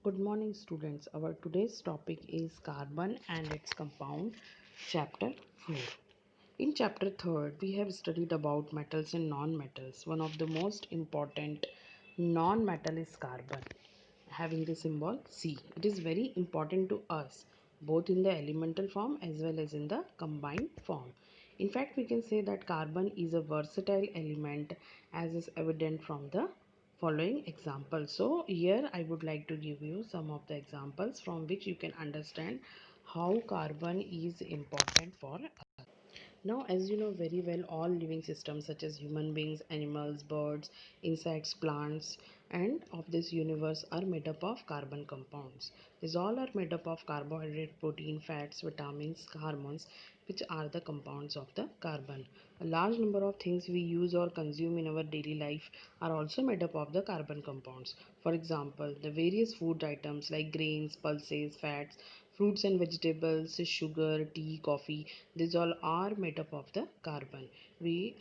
Good morning, students. Our today's topic is carbon and its compound, chapter 4. In chapter 3rd, we have studied about metals and non-metals. One of the most important non-metal is carbon, having the symbol C. It is very important to us, both in the elemental form as well as in the combined form. In fact, we can say that carbon is a versatile element as is evident from the following examples. So here I would like to give you some of the examples from which you can understand how carbon is important for us. Now, as you know very well, all living systems such as human beings, animals, birds, insects, plants, and of this universe are made up of carbon compounds. These all are made up of carbohydrate, protein, fats, vitamins, hormones, which are the compounds of the carbon. A large number of things we use or consume in our daily life are also made up of the carbon compounds. For example, the various food items like grains, pulses, fats, fruits and vegetables, sugar, tea, coffee, these all are made up of the carbon. We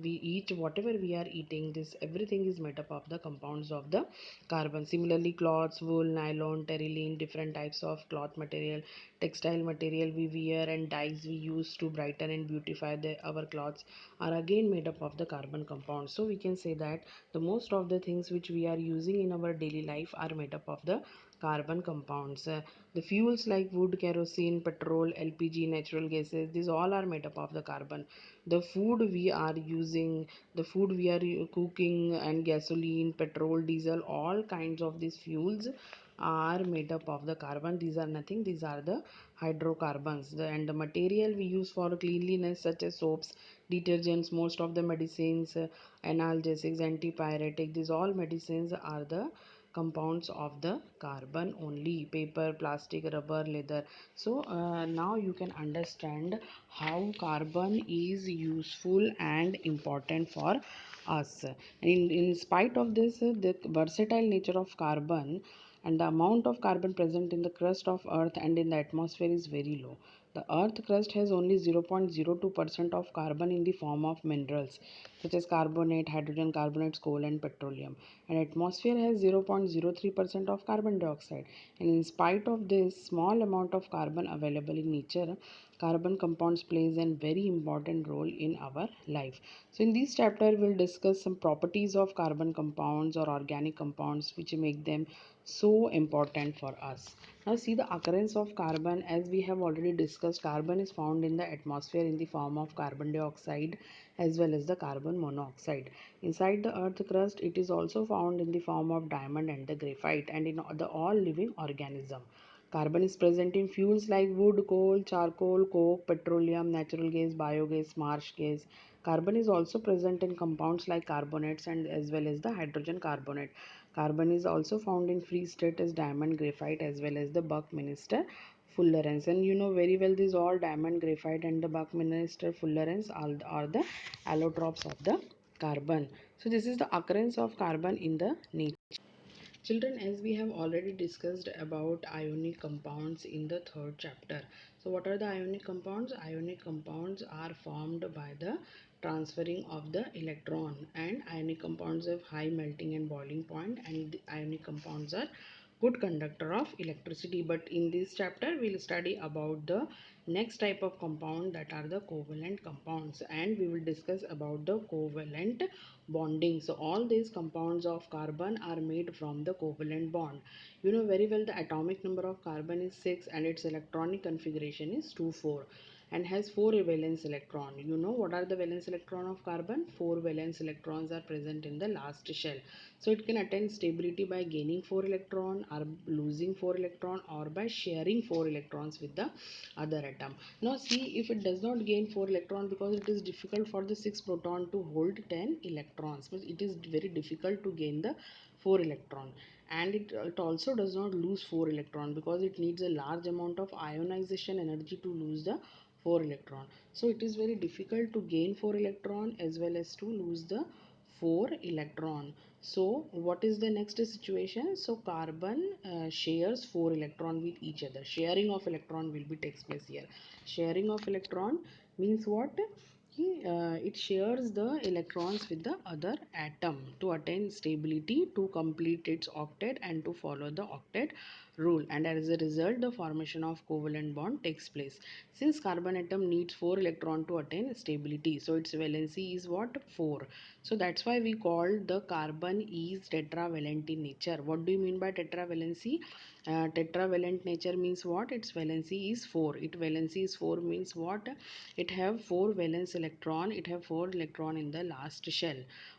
eat whatever we are eating, this everything is made up of the compounds of the carbon. Similarly, cloths, wool, nylon, terylene, different types of cloth material, textile material we wear, and dyes we use to brighten and beautify our clothes are again made up of the carbon compounds. So we can say that the most of the things which we are using in our daily life are made up of the carbon compounds. The fuels like wood, kerosene, petrol, LPG, natural gases, these all are made up of the carbon. The food we are using, the food we are cooking, and gasoline, petrol, diesel, all kinds of these fuels are made up of the carbon. These are nothing, these are the hydrocarbons. And the material we use for cleanliness, such as soaps, detergents, most of the medicines, analgesics, antipyretic, these all medicines are the compounds of the carbon only. Paper, plastic, rubber, leather. So now you can understand how carbon is useful and important for us. In spite of this, the versatile nature of carbon and the amount of carbon present in the crust of earth and in the atmosphere is very low. The earth crust has only 0.02% of carbon in the form of minerals such as carbonate, hydrogen carbonates, coal and petroleum, and atmosphere has 0.03% of carbon dioxide. And in spite of this small amount of carbon available in nature, carbon compounds plays a very important role in our life. So in this chapter we'll discuss some properties of carbon compounds or organic compounds which make them so important for us. Now see the occurrence of carbon. As we have already discussed, carbon is found in the atmosphere in the form of carbon dioxide as well as the carbon monoxide. Inside the earth crust, it is also found in the form of diamond and the graphite and in the all living organism. Carbon is present in fuels like wood, coal, charcoal, coke, petroleum, natural gas, biogas, marsh gas. Carbon is also present in compounds like carbonates and as well as the hydrogen carbonate. Carbon is also found in free state as diamond, graphite as well as the Buckminster fullerenes. And you know very well these all diamond, graphite and the Buckminster fullerenes are the allotropes of the carbon. So this is the occurrence of carbon in the nature. Children, as we have already discussed about ionic compounds in the third chapter. So what are the ionic compounds? Ionic compounds are formed by the transferring of the electron, and ionic compounds have high melting and boiling point, and the ionic compounds are good conductor of electricity. But in this chapter we'll study about the next type of compound, that are the covalent compounds, and we will discuss about the covalent bonding. So all these compounds of carbon are made from the covalent bond. You know very well the atomic number of carbon is 6 and its electronic configuration is 2,4 and has 4 valence electron. You know what are the valence electron of carbon? 4 valence electrons are present in the last shell. So it can attain stability by gaining 4 electron or losing 4 electron or by sharing 4 electrons with the other atom. Now see if it does not gain 4 electron, because it is difficult for the 6 proton to hold 10 electrons, but it is very difficult to gain the 4 electron. And it also does not lose 4 electron because it needs a large amount of ionization energy to lose the 4 electron. So it is very difficult to gain 4 electron as well as to lose the 4 electron. So what is the next situation? So carbon shares 4 electron with each other. Sharing of electron will be takes place here. Sharing of electron means what? it shares the electrons with the other atom to attain stability, to complete its octet, and to follow the octet rule, and as a result the formation of covalent bond takes place. Since carbon atom needs 4 electron to attain stability, so its valency is what? 4. So that's why we call the carbon is tetravalent in nature. What do you mean by tetravalency? Tetravalent nature means what? Its valency is 4. Its valency is 4 means what? It have 4 valence electron. It have 4 electron in the last shell.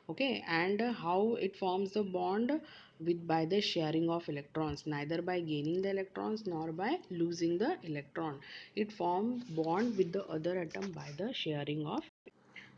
Okay, and how it forms the bond? With by the sharing of electrons, neither by gaining the electrons nor by losing the electron. It forms bond with the other atom by the sharing of.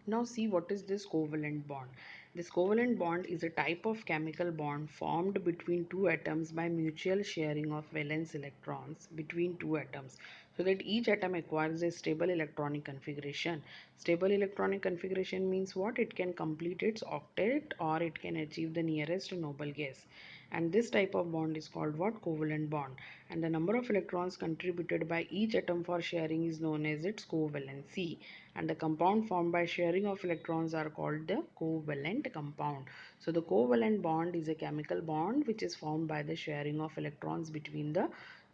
Now see what is this covalent bond. This covalent bond is a type of chemical bond formed between two atoms by mutual sharing of valence electrons between two atoms, so that each atom acquires a stable electronic configuration. Stable electronic configuration means what? It can complete its octet or it can achieve the nearest noble gas. And this type of bond is called what? Covalent bond. And the number of electrons contributed by each atom for sharing is known as its covalency, and the compound formed by sharing of electrons are called the covalent compound. So the covalent bond is a chemical bond which is formed by the sharing of electrons between the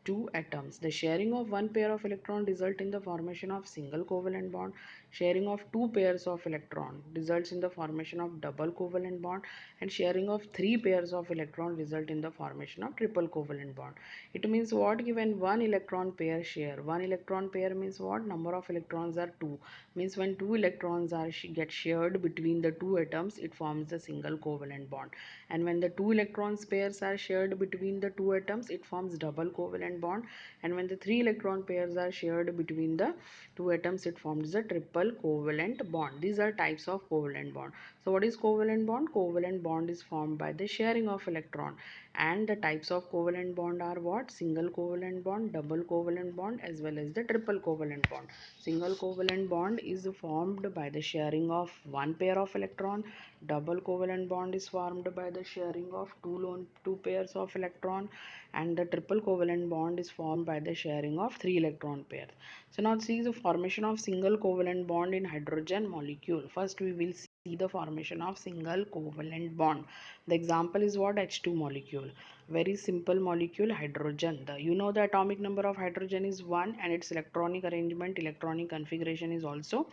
two atoms. The sharing of one pair of electron result in the formation of single covalent bond. Sharing of two pairs of electron results in the formation of double covalent bond, and sharing of three pairs of electron result in the formation of triple covalent bond. It means what? Given one electron pair share, one electron pair means what? Number of electrons are 2, means when two electrons are get shared between the two atoms, it forms a single covalent bond. And when the two electrons pairs are shared between the two atoms, it forms double covalent bond. And when the three electron pairs are shared between the two atoms, it forms a triple covalent bond. These are types of covalent bond. So what is covalent bond? Covalent bond is formed by the sharing of electron, and the types of covalent bond are what? Single covalent bond, double covalent bond, as well as the triple covalent bond. Single covalent bond is formed by the sharing of one pair of electron. Double covalent bond is formed by the sharing of two pairs of electron, and the triple covalent bond is formed by the sharing of three electron pairs. So now see the formation of single covalent bond in hydrogen molecule. First we will see the formation of single covalent bond. The example is what? H2 molecule. Very simple molecule, hydrogen. You know the atomic number of hydrogen is 1, and its electronic arrangement, electronic configuration is also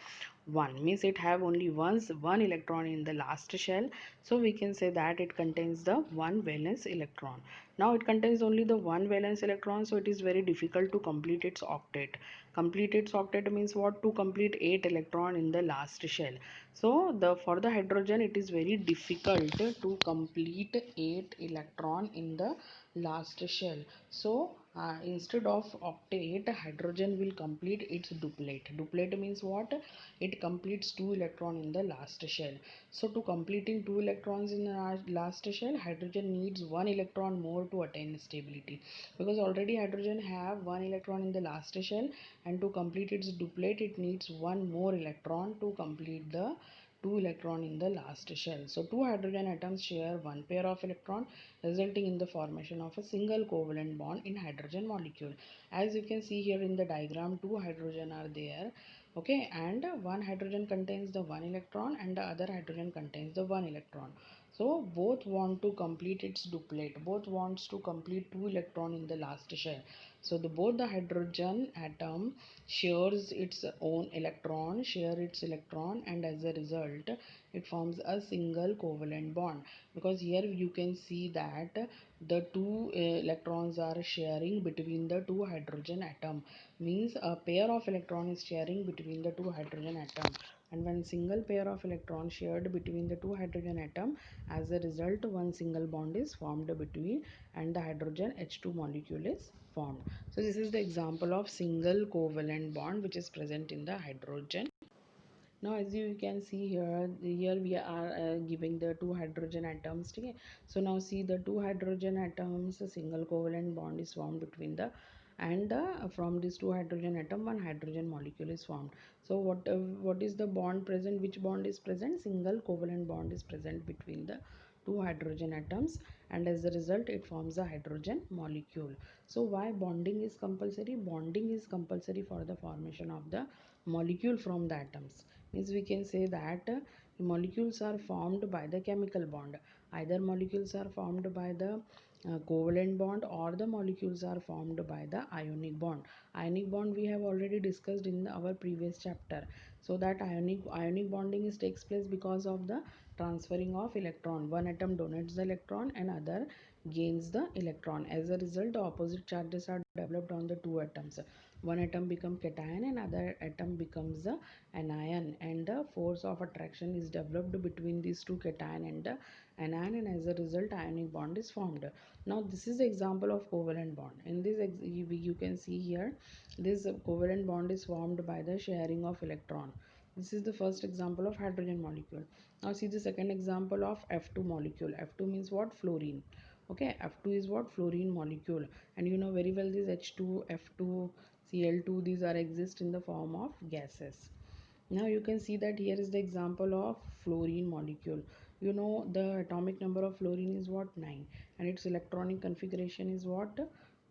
1. Means it have only one electron in the last shell. So we can say that it contains the one valence electron. Now it contains only the one valence electron, so it is very difficult to complete its octet. Complete its octet means what? To complete 8 electron in the last shell. So for the hydrogen it is very difficult to complete 8 electron in the last shell. So instead of octet, hydrogen will complete its duplet. Duplet means what? It completes 2 electron in the last shell. So to completing 2 electrons in the last shell, hydrogen needs 1 electron more to attain stability, because already hydrogen have 1 electron in the last shell, and to complete its duplet it needs one more electron to complete the 2 electron in the last shell. So two hydrogen atoms share one pair of electron, resulting in the formation of a single covalent bond in hydrogen molecule. As you can see here in the diagram, two hydrogen are there. Okay, and one hydrogen contains the one electron and the other hydrogen contains the one electron. So both want to complete its duplet, both wants to complete 2 electron in the last shell. So both the hydrogen atom shares its own electron, share its electron, and as a result it forms a single covalent bond. Because here you can see that the two electrons are sharing between the two hydrogen atom, means a pair of electron is sharing between the two hydrogen atom. And when single pair of electrons shared between the two hydrogen atom, as a result one single bond is formed between, and the hydrogen H2 molecule is formed. So this is the example of single covalent bond which is present in the hydrogen. Now as you can see here we are giving the two hydrogen atoms. Okay, so now see the two hydrogen atoms, a single covalent bond is formed between the, and from these two hydrogen atom one hydrogen molecule is formed. So what is the bond present? Which bond is present? Single covalent bond is present between the two hydrogen atoms, and as a result it forms a hydrogen molecule. So why bonding is compulsory? Bonding is compulsory for the formation of the molecule from the atoms. Means we can say that molecules are formed by the chemical bond. Either molecules are formed by the covalent bond, or the molecules are formed by the ionic bond. Ionic bond we have already discussed in our previous chapter. So that ionic bonding is takes place because of the transferring of electron. One atom donates the electron and other gains the electron. As a result, the opposite charges are developed on the two atoms. One atom becomes cation and other atom becomes the anion, and the force of attraction is developed between these two cation and the anion, and as a result ionic bond is formed. Now this is the example of covalent bond. In this you can see here, this covalent bond is formed by the sharing of electron. This is the first example of hydrogen molecule. Now see the second example of F2 molecule. F2 means what? Fluorine. Okay, F2 is what? Fluorine molecule. And you know very well this H2, F2, Cl2, these are exist in the form of gases. Now you can see that here is the example of fluorine molecule. You know the atomic number of fluorine is what? 9, and its electronic configuration is what?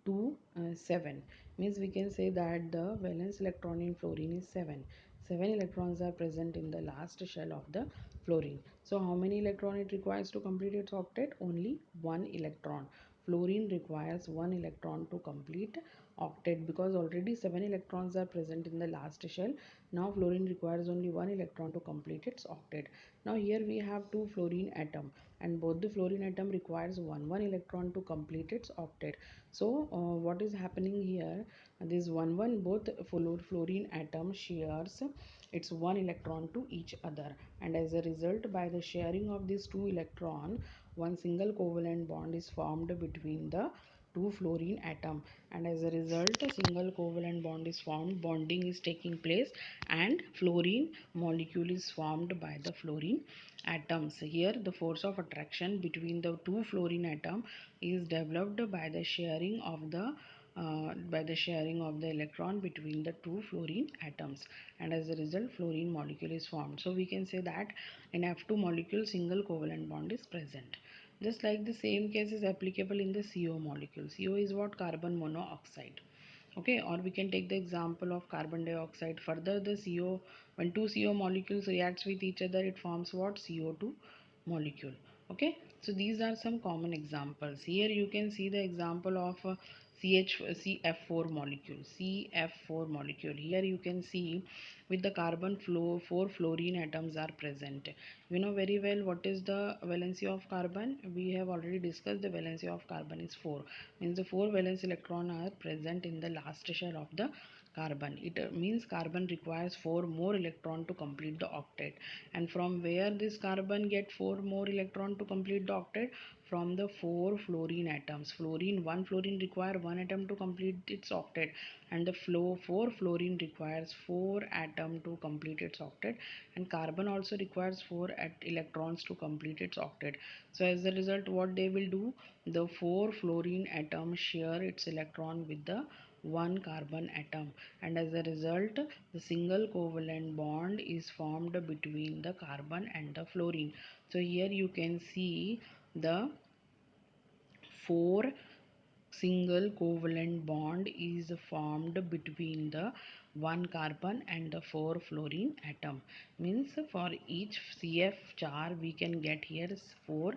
2 7. Means we can say that the valence electron in fluorine is 7. 7 electrons are present in the last shell of the fluorine. So how many electron it requires to complete its octet? Only 1 electron. Fluorine requires 1 electron to complete octet, because already 7 electrons are present in the last shell. Now fluorine requires only 1 electron to complete its octet. Now here we have two fluorine atom, and both the fluorine atom requires 1 electron to complete its octet. So what is happening here? This 1 both fluorine atom shares its 1 electron to each other, and as a result, by the sharing of these 2 electron, one single covalent bond is formed between the two fluorine atom, and as a result a single covalent bond is formed, bonding is taking place, and fluorine molecule is formed by the fluorine atoms. Here the force of attraction between the two fluorine atom is developed by the sharing of the electron between the two fluorine atoms, and as a result fluorine molecule is formed. So we can say that in F2 molecule single covalent bond is present. Just like the same case is applicable in the CO molecule. CO is what? Carbon monoxide. Okay, or we can take the example of carbon dioxide. Further, the CO, when two CO molecules reacts with each other, it forms what? CO2 molecule. Okay, so these are some common examples. Here you can see the example of CF4 molecule. CF4 molecule. Here you can see with the carbon flow 4 fluorine atoms are present. You know very well what is the valency of carbon. We have already discussed the valency of carbon is 4. Means the 4 valence electron are present in the last shell of the carbon. It means carbon requires 4 more electron to complete the octet. And from where this carbon get 4 more electron to complete the octet? From the 4 fluorine atoms. One fluorine require 1 atom to complete its octet, and the 4 fluorine requires 4 atom to complete its octet, and carbon also requires 4 electrons to complete its octet. So as a result, what they will do? The 4 fluorine atom share its electron with the 1 carbon atom, and as a result the single covalent bond is formed between the carbon and the fluorine. So here you can see the 4 single covalent bond is formed between the 1 carbon and the 4 fluorine atom. Means for each CF char we can get here 4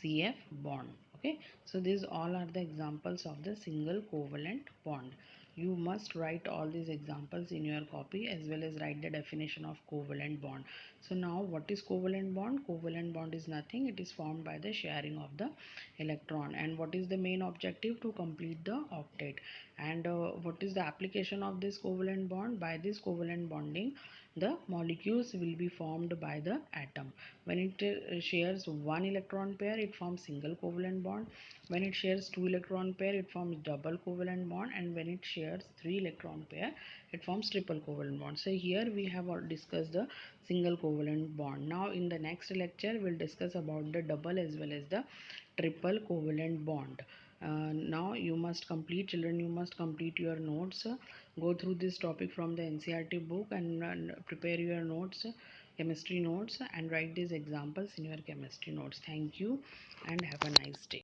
CF bond. Okay, so these all are the examples of the single covalent bond. You must write all these examples in your copy, as well as write the definition of covalent bond. So now what is covalent bond? Covalent bond is nothing, it is formed by the sharing of the electron. And what is the main objective? To complete the octet. And what is the application of this covalent bond? By this covalent bonding, the molecules will be formed by the atom. When it shares 1 electron pair, it forms single covalent bond. When it shares 2 electron pair, it forms double covalent bond, and when it shares 3 electron pair, it forms triple covalent bond. So here we have discussed the single covalent bond. Now in the next lecture we'll discuss about the double as well as the triple covalent bond. Now you must complete, children, you must complete your notes. Go through this topic from the NCERT book, and prepare your notes, chemistry notes, and write these examples in your chemistry notes. Thank you and have a nice day.